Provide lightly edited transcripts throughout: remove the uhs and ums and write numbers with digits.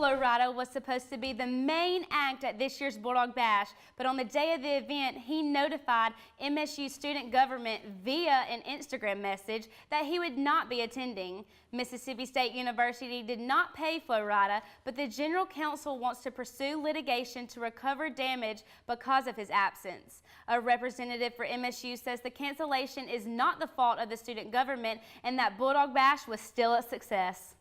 Flo Rida was supposed to be the main act at this year's Bulldog Bash, but on the day of the event, he notified MSU student government via an Instagram message that he would not be attending. Mississippi State University did not pay Flo Rida, but the General Counsel wants to pursue litigation to recover damage because of his absence. A representative for MSU says the cancellation is not the fault of the student government and that Bulldog Bash was still a success.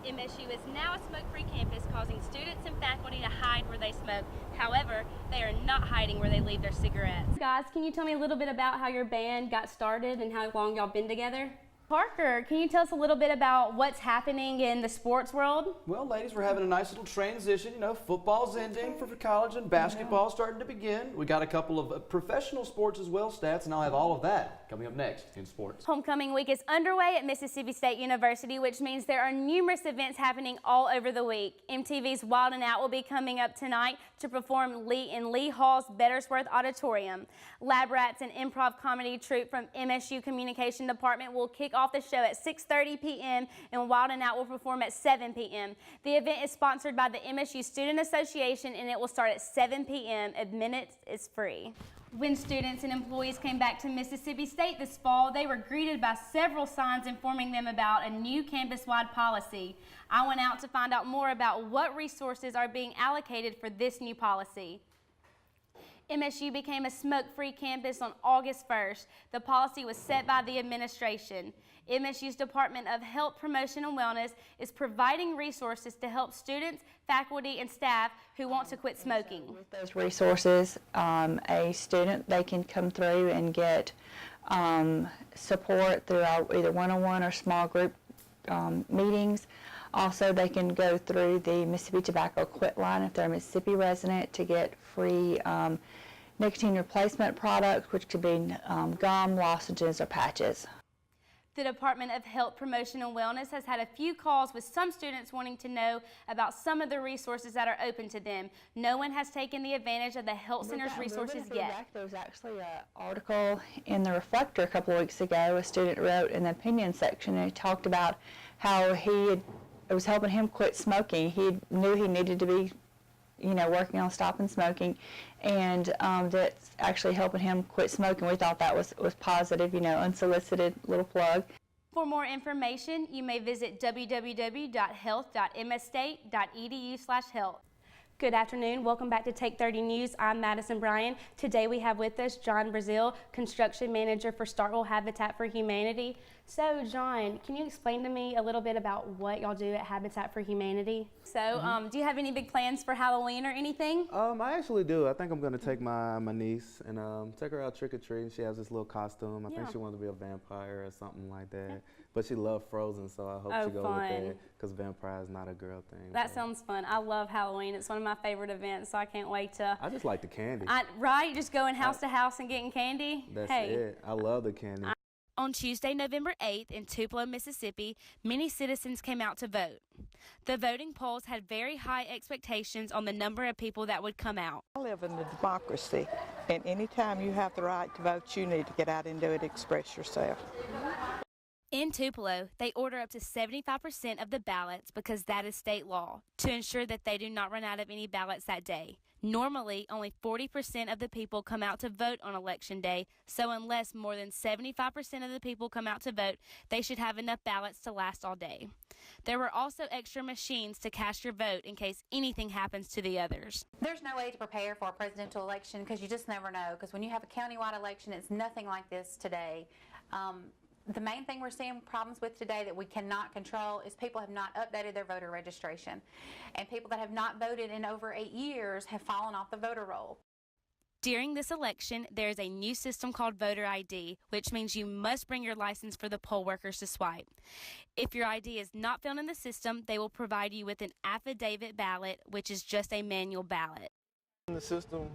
MSU is now a smoke-free campus, causing students and faculty to hide where they smoke. However, they are not hiding where they leave their cigarettes. Guys, can you tell me a little bit about how your band got started and how long y'all been together? Parker, can you tell us a little bit about what's happening in the sports world? Well, ladies, we're having a nice little transition. You know, football's ending for college and basketball's starting to begin. We got a couple of professional sports as well, stats, and I'll have all of that coming up next in sports. Homecoming week is underway at Mississippi State University, which means there are numerous events happening all over the week. MTV's Wild 'N Out will be coming up tonight to perform in Lee Hall's Bettersworth Auditorium. Lab Rats, an improv comedy troupe from MSU Communication Department, will kick off the show at 6:30 p.m. and Wild 'N Out will perform at 7 p.m. The event is sponsored by the MSU Student Association and it will start at 7 p.m. Admittance is free. When students and employees came back to Mississippi State this fall, they were greeted by several signs informing them about a new campus-wide policy. I went out to find out more about what resources are being allocated for this new policy. MSU became a smoke-free campus on August 1st. The policy was set by the administration. MSU's Department of Health Promotion and Wellness is providing resources to help students, faculty, and staff who want to quit smoking. With those resources, a student, they can come through and get support through our either one-on-one or small group meetings. Also, they can go through the Mississippi Tobacco Quit line if they're a Mississippi resident to get free nicotine replacement products, which could be gum, lozenges, or patches. The Department of Health Promotion and Wellness has had a few calls with some students wanting to know about some of the resources that are open to them. No one has taken the advantage of the health center's resources yet. There was actually an article in the Reflector a couple of weeks ago. A student wrote in the opinion section and he talked about how it was helping him quit smoking. He knew he needed to be, working on stopping smoking, and that's actually helping him quit smoking. We thought that was positive, unsolicited little plug. For more information, you may visit www.health.msstate.edu/health. Good afternoon. Welcome back to Take 30 News. I'm Madison Bryan. Today we have with us John Brazil, Construction Manager for Starkville Habitat for Humanity. So, John, can you explain to me a little bit about what y'all do at Habitat for Humanity? So, do you have any big plans for Halloween or anything? I actually do. I think I'm going to take my niece and take her out trick-or-treating. She has this little costume. I think she wants to be a vampire or something like that. But she loves Frozen, so I hope she goes with that, because vampire is not a girl thing. That sounds fun. I love Halloween. It's one of my favorite events, so I can't wait to... I just like the candy. Right? Just going house to house and getting candy? That's it. I love the candy. On Tuesday, November 8th, in Tupelo, Mississippi, many citizens came out to vote. The voting polls had very high expectations on the number of people that would come out. I live in a democracy, and anytime you have the right to vote, you need to get out and do it, express yourself. In Tupelo, they order up to 75% of the ballots because that is state law, to ensure that they do not run out of any ballots that day. Normally, only 40% of the people come out to vote on Election Day, so unless more than 75% of the people come out to vote, they should have enough ballots to last all day. There were also extra machines to cast your vote in case anything happens to the others. There's no way to prepare for a presidential election because you just never know, because when you have a countywide election, it's nothing like this today. The main thing we're seeing problems with today that we cannot control is people have not updated their voter registration. And people that have not voted in over 8 years have fallen off the voter roll. During this election, there is a new system called voter ID, which means you must bring your license for the poll workers to swipe. If your ID is not found in the system, they will provide you with an affidavit ballot, which is just a manual ballot. In the system,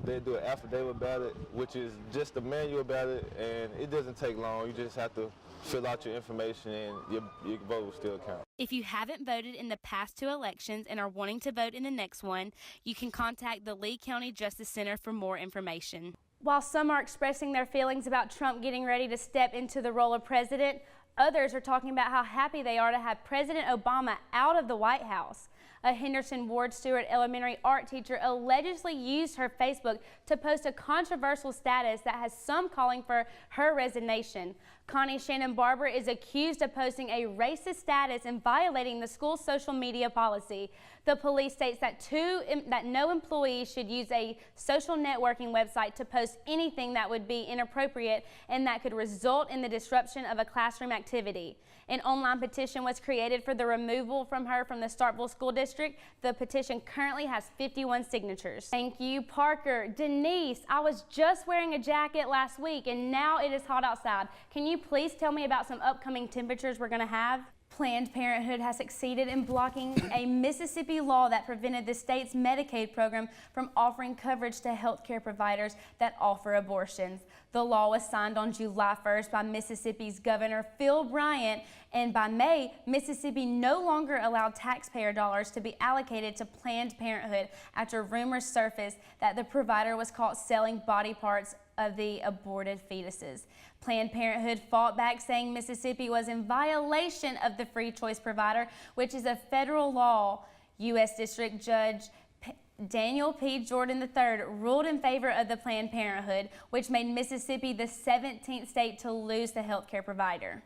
they do an affidavit ballot, which is just a manual ballot, and it doesn't take long. You just have to fill out your information and your vote will still count. If you haven't voted in the past 2 elections and are wanting to vote in the next one, you can contact the Lee County Justice Center for more information. While some are expressing their feelings about Trump getting ready to step into the role of president, others are talking about how happy they are to have President Obama out of the White House. A Henderson Ward Stewart Elementary art teacher allegedly used her Facebook to post a controversial status that has some calling for her resignation. Connie Shannon Barber is accused of posting a racist status and violating the school's social media policy. The police states that no employee should use a social networking website to post anything that would be inappropriate and that could result in the disruption of a classroom activity. An online petition was created for the removal from her from the Starkville School District. The petition currently has 51 signatures. Thank you, Parker. Denise, I was just wearing a jacket last week and now it is hot outside. Can you please tell me about some upcoming temperatures we're going to have? Planned Parenthood has succeeded in blocking a Mississippi law that prevented the state's Medicaid program from offering coverage to healthcare providers that offer abortions. The law was signed on July 1st by Mississippi's Governor Phil Bryant, and by May, Mississippi no longer allowed taxpayer dollars to be allocated to Planned Parenthood after rumors surfaced that the provider was caught selling body parts of the aborted fetuses. Planned Parenthood fought back, saying Mississippi was in violation of the free choice provider, which is a federal law. U.S. District Judge Daniel P. Jordan III ruled in favor of the Planned Parenthood, which made Mississippi the 17th state to lose the healthcare provider.